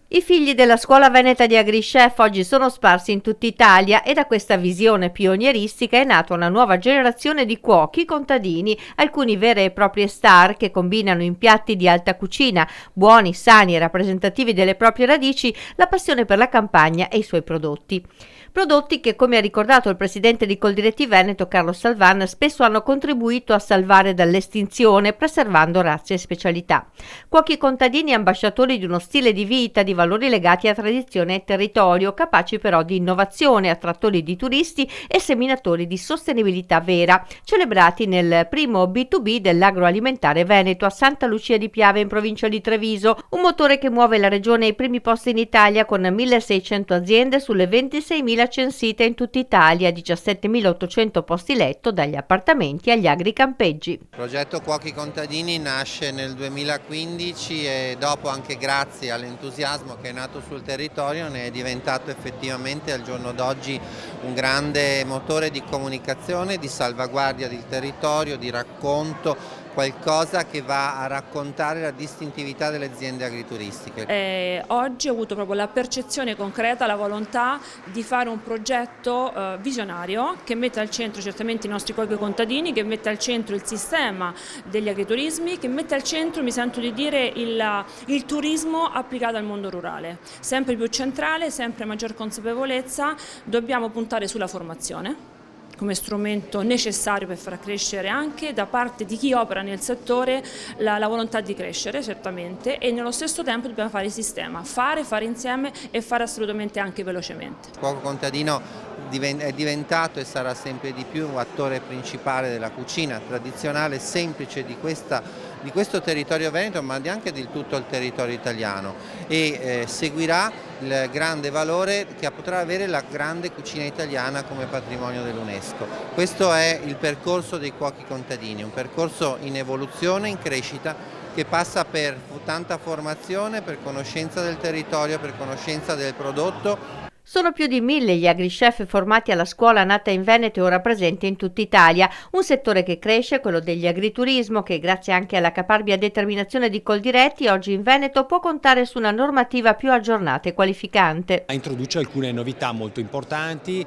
I figli della scuola veneta di AgriChef oggi sono sparsi in tutta Italia e da questa visione pionieristica è nata una nuova generazione di cuochi contadini, alcuni vere e proprie star che combinano in piatti di alta cucina, buoni, sani e rappresentativi delle proprie radici, la passione per la campagna e i suoi prodotti. Prodotti che, come ha ricordato il presidente di Coldiretti Veneto Carlo Salvan, spesso hanno contribuito a salvare dall'estinzione, preservando razze e specialità. Cuochi contadini e ambasciatori di uno stile di vita, di valori legati a tradizione e territorio, capaci però di innovazione, attrattori di turisti e seminatori di sostenibilità vera, celebrati nel primo B2B dell'agroalimentare veneto a Santa Lucia di Piave in provincia di Treviso, un motore che muove la regione ai primi posti in Italia con 1.600 aziende sulle 26.000 censite in tutta Italia, 17.800 posti letto dagli appartamenti agli agricampeggi. Il progetto Cuochi Contadini nasce nel 2015 e dopo, anche grazie all'entusiasmo che è nato sul territorio, ne è diventato effettivamente al giorno d'oggi un grande motore di comunicazione, di salvaguardia del territorio, di racconto, qualcosa che va a raccontare la distintività delle aziende agrituristiche. Oggi ho avuto proprio la percezione concreta, la volontà di fare un progetto visionario che mette al centro certamente i nostri cuochi contadini, che mette al centro il sistema degli agriturismi, che mette al centro, mi sento di dire, il turismo applicato al mondo rurale. Sempre più centrale, sempre maggior consapevolezza, dobbiamo puntare sulla formazione come strumento necessario per far crescere anche da parte di chi opera nel settore la volontà di crescere certamente, e nello stesso tempo dobbiamo fare il sistema, fare insieme e fare assolutamente anche velocemente. Il cuoco contadino è diventato e sarà sempre di più un attore principale della cucina tradizionale, semplice di questo territorio veneto, ma anche di tutto il territorio italiano, e seguirà il grande valore che potrà avere la grande cucina italiana come patrimonio dell'UNESCO. Questo è il percorso dei cuochi contadini, un percorso in evoluzione, in crescita, che passa per tanta formazione, per conoscenza del territorio, per conoscenza del prodotto. Sono più di 1.000 gli agrichef formati alla scuola nata in Veneto e ora presente in tutta Italia. Un settore che cresce, quello degli agriturismo, che grazie anche alla caparbia determinazione di Coldiretti oggi in Veneto può contare su una normativa più aggiornata e qualificante. Introduce alcune novità molto importanti,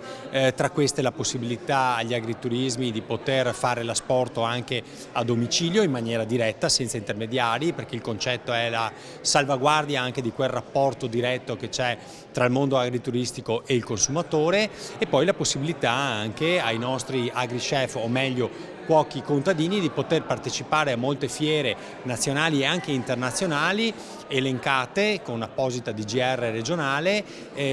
tra queste la possibilità agli agriturismi di poter fare l'asporto anche a domicilio in maniera diretta, senza intermediari, perché il concetto è la salvaguardia anche di quel rapporto diretto che c'è tra il mondo agrituristico e il consumatore, e poi la possibilità anche ai nostri agrichef, o meglio cuochi contadini, di poter partecipare a molte fiere nazionali e anche internazionali elencate con apposita DGR regionale,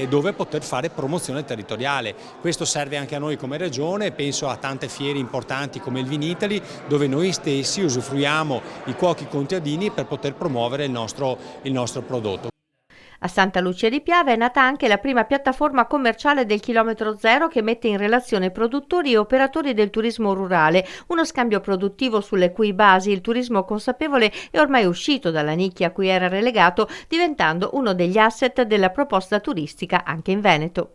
dove poter fare promozione territoriale. Questo serve anche a noi come regione, penso a tante fiere importanti come il Vinitaly, dove noi stessi usufruiamo i cuochi contadini per poter promuovere il nostro prodotto. A Santa Lucia di Piave è nata anche la prima piattaforma commerciale del chilometro zero che mette in relazione produttori e operatori del turismo rurale, uno scambio produttivo sulle cui basi il turismo consapevole è ormai uscito dalla nicchia a cui era relegato, diventando uno degli asset della proposta turistica anche in Veneto.